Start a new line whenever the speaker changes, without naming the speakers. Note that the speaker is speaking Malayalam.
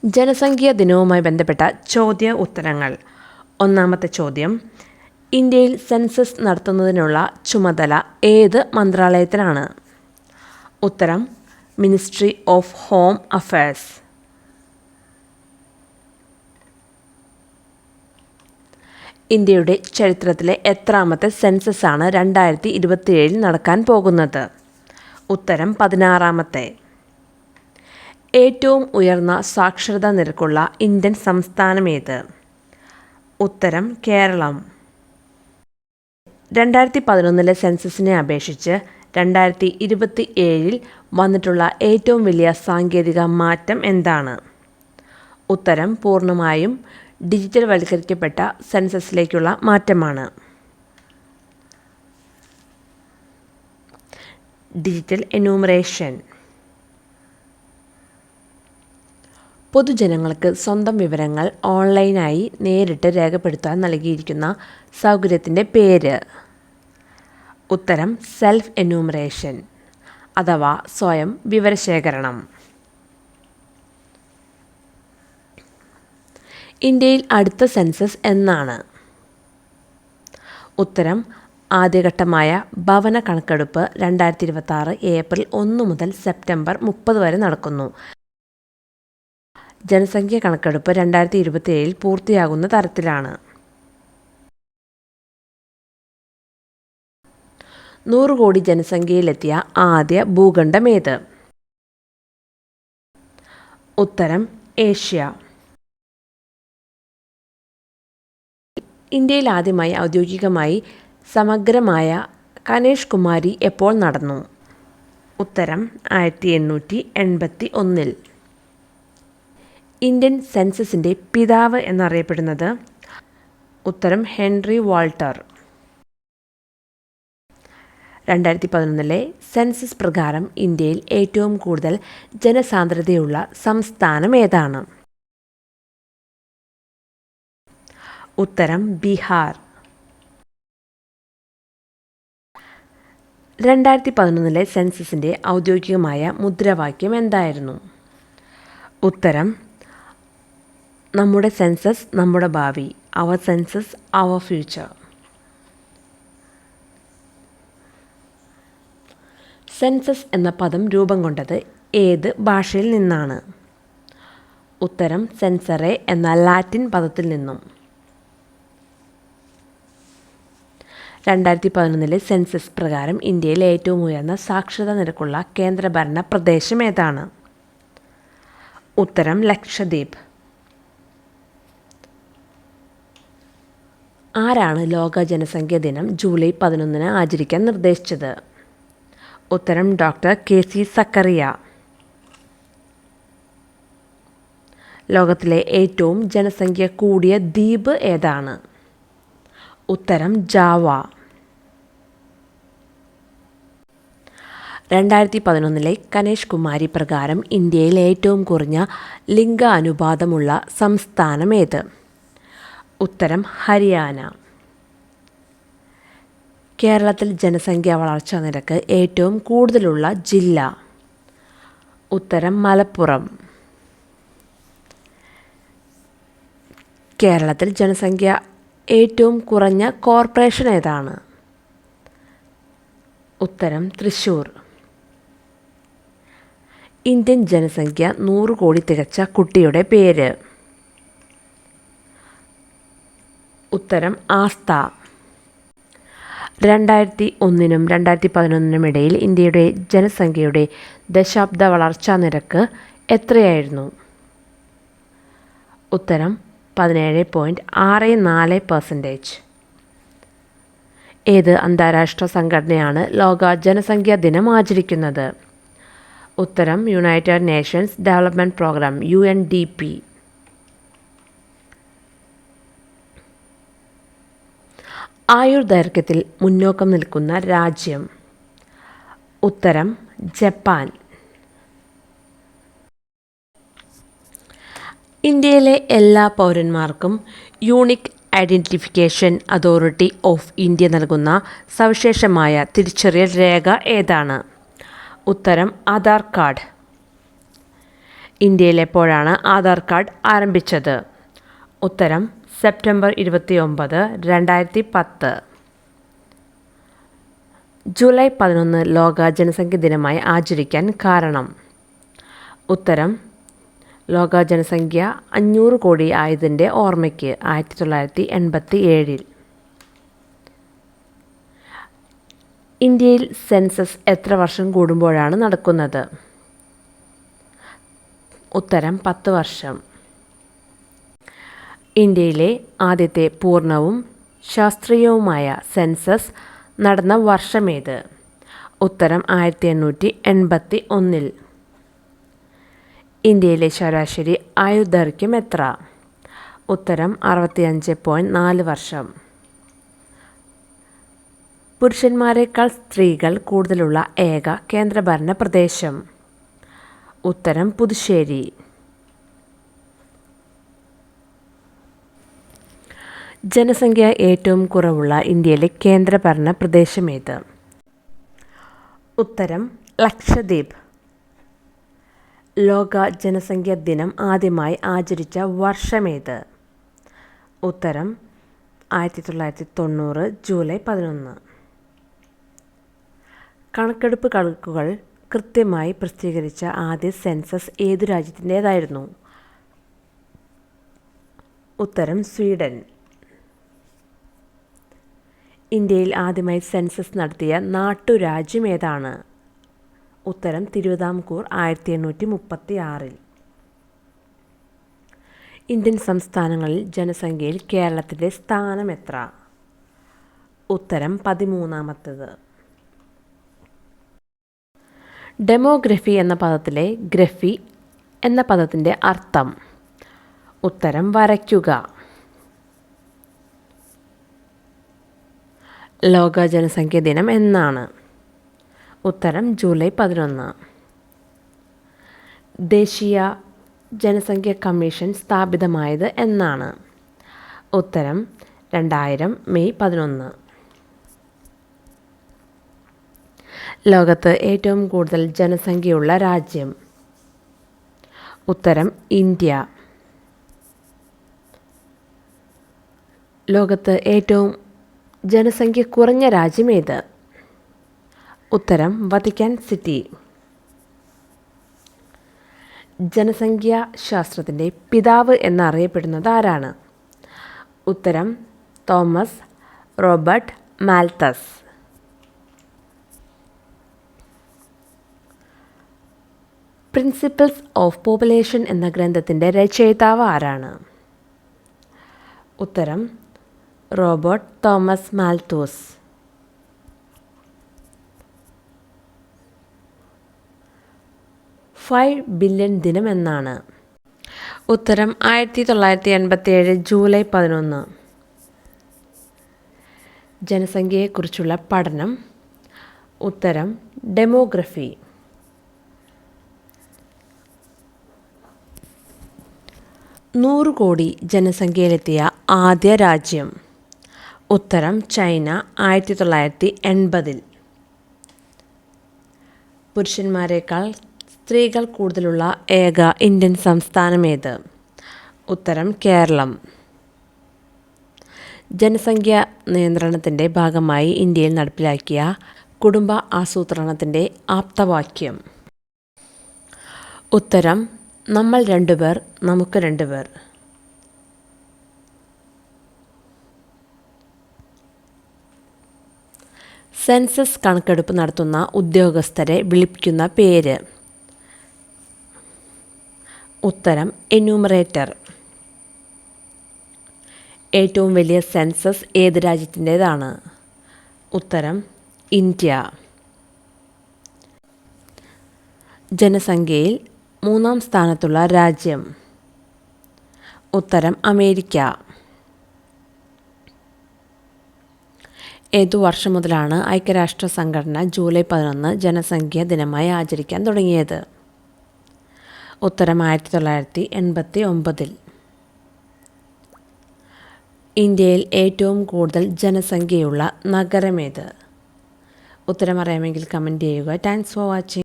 ജനസംഖ്യാ ദിനവുമായി ബന്ധപ്പെട്ട ചോദ്യ ഉത്തരങ്ങൾ. ഒന്നാമത്തെ ചോദ്യം, ഇന്ത്യയിൽ സെൻസസ് നടത്തുന്നതിനുള്ള ചുമതല ഏത് മന്ത്രാലയത്തിനാണ്? ഉത്തരം, മിനിസ്ട്രി ഓഫ് ഹോം അഫയേഴ്സ്. ഇന്ത്യയുടെ ചരിത്രത്തിലെ എത്രാമത്തെ സെൻസസ് ആണ് 2027 നടക്കാൻ പോകുന്നത്? ഉത്തരം, 16ാമത്തെ. ഏറ്റവും ഉയർന്ന സാക്ഷരതാ നിരക്കുള്ള ഇന്ത്യൻ സംസ്ഥാനമേത്? ഉത്തരം, കേരളം. 2011 സെൻസസിനെ അപേക്ഷിച്ച് 2027 വന്നിട്ടുള്ള ഏറ്റവും വലിയ സാങ്കേതിക മാറ്റം എന്താണ്? ഉത്തരം, പൂർണ്ണമായും ഡിജിറ്റൽ വൽക്കരിക്കപ്പെട്ട സെൻസസിലേക്കുള്ള മാറ്റമാണ്. Digital enumeration. പൊതുജനങ്ങൾക്ക് സ്വന്തം വിവരങ്ങൾ ഓൺലൈനായി നേരിട്ട് രേഖപ്പെടുത്താൻ നൽകിയിരിക്കുന്ന സൗകര്യത്തിൻ്റെ പേര്? ഉത്തരം, സെൽഫ് എന്യൂമറേഷൻ അഥവാ സ്വയം വിവരശേഖരണം. ഇന്ത്യയിൽ അടുത്ത സെൻസസ് എന്നാണ്? ഉത്തരം, ആദ്യഘട്ടമായ ഭവന കണക്കെടുപ്പ് 2026 ഏപ്രിൽ 1 മുതൽ സെപ്റ്റംബർ 30 വരെ നടക്കുന്നു. ജനസംഖ്യാ കണക്കെടുപ്പ് 2027 പൂർത്തിയാകുന്ന തരത്തിലാണ്. 100 കോടി ജനസംഖ്യയിലെത്തിയ ആദ്യ ഭൂഖണ്ഡമേത്? ഉത്തരം, ഏഷ്യ. ഇന്ത്യയിൽ ആദ്യമായി ഔദ്യോഗികമായി സമഗ്രമായ കനേഷ് കുമാരി എപ്പോൾ നടന്നു? ഉത്തരം, 1881. ഇന്ത്യൻ സെൻസസിൻ്റെ പിതാവ് എന്നറിയപ്പെടുന്നത്? ഉത്തരം, ഹെൻറി വാൾട്ടർ. 2011 സെൻസസ് പ്രകാരം ഇന്ത്യയിൽ ഏറ്റവും കൂടുതൽ ജനസാന്ദ്രതയുള്ള സംസ്ഥാനം ഏതാണ്? ഉത്തരം, ബീഹാർ. 2011 സെൻസസിൻ്റെ ഔദ്യോഗികമായ മുദ്രാവാക്യം എന്തായിരുന്നു? ഉത്തരം, നമ്മുടെ സെൻസസ് നമ്മുടെ ഭാവി, അവർ സെൻസസ് അവർ ഫ്യൂച്ചർ. സെൻസസ് എന്ന പദം രൂപം കൊണ്ടത് ഏത് ഭാഷയിൽ നിന്നാണ്? ഉത്തരം, സെൻസറെ എന്ന ലാറ്റിൻ പദത്തിൽ നിന്നും. 2011 സെൻസസ് പ്രകാരം ഇന്ത്യയിൽ ഏറ്റവും ഉയർന്ന സാക്ഷരതാ നിരക്കുള്ള കേന്ദ്രഭരണ പ്രദേശം ഏതാണ്? ഉത്തരം, ലക്ഷദ്വീപ്. ആരാണ് ലോക ജനസംഖ്യാ ദിനം ജൂലൈ 11 ആചരിക്കാൻ നിർദ്ദേശിച്ചത്? ഉത്തരം, ഡോക്ടർ KC സക്കറിയ. ലോകത്തിലെ ഏറ്റവും ജനസംഖ്യ കൂടിയ ദ്വീപ് ഏതാണ്? ഉത്തരം, ജാവ. 2011 കനേഷ് കുമാരി പ്രകാരം ഇന്ത്യയിൽ ഏറ്റവും കുറഞ്ഞ ലിംഗാനുപാതമുള്ള സംസ്ഥാനം ഏത്? ഉത്തരം, ഹരിയാന. കേരളത്തിൽ ജനസംഖ്യാ വളർച്ചാ നിരക്ക് ഏറ്റവും കൂടുതലുള്ള ജില്ല? ഉത്തരം, മലപ്പുറം. കേരളത്തിൽ ജനസംഖ്യ ഏറ്റവും കുറഞ്ഞ കോർപ്പറേഷൻ ഏതാണ്? ഉത്തരം, തൃശ്ശൂർ. ഇന്ത്യൻ ജനസംഖ്യ 100 കോടി തികച്ച കുട്ടിയുടെ പേര്? ഉത്തരം, ആസ്ഥ. 2001 2011 ഇടയിൽ ഇന്ത്യയുടെ ജനസംഖ്യയുടെ ദശാബ്ദ വളർച്ചാ നിരക്ക് എത്രയായിരുന്നു? ഉത്തരം, 17.64%. ഏത് അന്താരാഷ്ട്ര സംഘടനയാണ് ലോക ജനസംഖ്യാ ദിനം ആചരിക്കുന്നത്? ഉത്തരം, United Nations Development Programme UNDP. ആയുർദൈർഘ്യത്തിൽ മുന്നോക്കം നിൽക്കുന്ന രാജ്യം? ഉത്തരം, ജപ്പാൻ. ഇന്ത്യയിലെ എല്ലാ പൗരന്മാർക്കും Unique Identification Authority of India നൽകുന്ന സവിശേഷമായ തിരിച്ചറിയൽ രേഖ ഏതാണ്? ഉത്തരം, ആധാർ കാർഡ്. ഇന്ത്യയിൽ എപ്പോഴാണ് ആധാർ കാർഡ് ആരംഭിച്ചത്? ഉത്തരം സെപ്റ്റംബർ 29, 2010. ജൂലൈ 11 ലോക ജനസംഖ്യാ ദിനമായി ആചരിക്കാൻ കാരണം? ഉത്തരം ലോക ജനസംഖ്യ 500 കോടി ആയതിൻ്റെ ഓർമ്മയ്ക്ക് 1987. ഇന്ത്യയിൽ സെൻസസ് എത്ര വർഷം കൂടുമ്പോഴാണ് നടക്കുന്നത്? ഉത്തരം 10 വർഷം. ഇന്ത്യയിലെ ആദ്യത്തെ പൂർണ്ണവും ശാസ്ത്രീയവുമായ സെൻസസ് നടന്ന വർഷമേത്? ഉത്തരം 1881. ഇന്ത്യയിലെ ശരാശരി ആയുർദൈർഘ്യം എത്ര? ഉത്തരം 65.4 വർഷം. പുരുഷന്മാരെക്കാൾ സ്ത്രീകൾ കൂടുതലുള്ള ഏക കേന്ദ്രഭരണ പ്രദേശം? ഉത്തരം പുതുച്ചേരി. ജനസംഖ്യ ഏറ്റവും കുറവുള്ള ഇന്ത്യയിലെ കേന്ദ്രഭരണ പ്രദേശമേത്? ഉത്തരം ലക്ഷദ്വീപ്. ലോക ജനസംഖ്യാ ദിനം ആദ്യമായി ആചരിച്ച വർഷമേത്? ഉത്തരം 1990 ജൂലൈ 11. കണക്കെടുപ്പ് കണക്കുകൾ കൃത്യമായി പ്രസിദ്ധീകരിച്ച ആദ്യ സെൻസസ് ഏതു രാജ്യത്തിൻ്റേതായിരുന്നു? ഉത്തരം സ്വീഡൻ. ഇന്ത്യയിൽ ആദ്യമായി സെൻസസ് നടത്തിയ നാട്ടുരാജ്യം ഏതാണ്? ഉത്തരം തിരുവിതാംകൂർ 1836. ഇന്ത്യൻ സംസ്ഥാനങ്ങളിൽ ജനസംഖ്യയിൽ കേരളത്തിൻ്റെ സ്ഥാനം എത്ര? ഉത്തരം 13ാമത്തേത്. ഡെമോഗ്രഫി എന്ന പദത്തിലെ ഗ്രഫി എന്ന പദത്തിൻ്റെ അർത്ഥം? ഉത്തരം വരയ്ക്കുക. ലോക ജനസംഖ്യാ ദിനം എന്നാണ്? ഉത്തരം ജൂലൈ 11. ദേശീയ ജനസംഖ്യാ കമ്മീഷൻ സ്ഥാപിതമായത് എന്നാണ്? ഉത്തരം 2000 മെയ് 11. ലോകത്ത് ഏറ്റവും കൂടുതൽ ജനസംഖ്യയുള്ള രാജ്യം? ഉത്തരം ഇന്ത്യ. ലോകത്ത് ഏറ്റവും ജനസംഖ്യ കുറഞ്ഞ രാജ്യം ഏത്? ഉത്തരം വത്തിക്കാൻ സിറ്റി. ജനസംഖ്യാ ശാസ്ത്രത്തിൻ്റെ പിതാവ് എന്നറിയപ്പെടുന്നത് ആരാണ്? ഉത്തരം Thomas Robert മാൽത്തസ്. Principles of population എന്ന ഗ്രന്ഥത്തിൻ്റെ രചയിതാവ് ആരാണ്? ഉത്തരം റോബർട്ട് തോമസ് മാൽത്തൂസ്. 5 ബില്യൺ ദിനം എന്നാണ്? ഉത്തരം 1987 ജൂലൈ 11. ജനസംഖ്യയെക്കുറിച്ചുള്ള പഠനം? ഉത്തരം ഡെമോഗ്രഫി. നൂറ് കോടി ജനസംഖ്യയിലെത്തിയ ആദ്യ രാജ്യം? ഉത്തരം ചൈന 1980. പുരുഷന്മാരെക്കാൾ സ്ത്രീകൾ കൂടുതലുള്ള ഏക ഇന്ത്യൻ സംസ്ഥാനമേത്? ഉത്തരം കേരളം. ജനസംഖ്യാ നിയന്ത്രണത്തിൻ്റെ ഭാഗമായി ഇന്ത്യയിൽ നടപ്പിലാക്കിയ കുടുംബ ആസൂത്രണത്തിൻ്റെ ആപ്തവാക്യം? ഉത്തരം നമ്മൾ രണ്ടുപേർ നമുക്ക് രണ്ടുപേർ. സെൻസസ് കണക്കെടുപ്പ് നടത്തുന്ന ഉദ്യോഗസ്ഥരെ വിളിക്കുന്ന പേര്? ഉത്തരം എന്യൂമറേറ്റർ. ഏറ്റവും വലിയ സെൻസസ് ഏത് രാജ്യത്തിൻ്റേതാണ്? ഉത്തരം ഇന്ത്യ. ജനസംഖ്യയിൽ 3ാം സ്ഥാനത്തുള്ള രാജ്യം? ഉത്തരം അമേരിക്ക. ഏതു വർഷം മുതലാണ് ഐക്യരാഷ്ട്ര സംഘടന ജൂലൈ 11 ജനസംഖ്യാ ദിനമായി ആചരിക്കാൻ തുടങ്ങിയത്? ഉത്തരം 1989. ഇന്ത്യയിൽ ഏറ്റവും കൂടുതൽ ജനസംഖ്യയുള്ള നഗരമേത്? ഉത്തരം അറിയാമെങ്കിൽ കമൻറ്റ് ചെയ്യുക. Thanks for watching.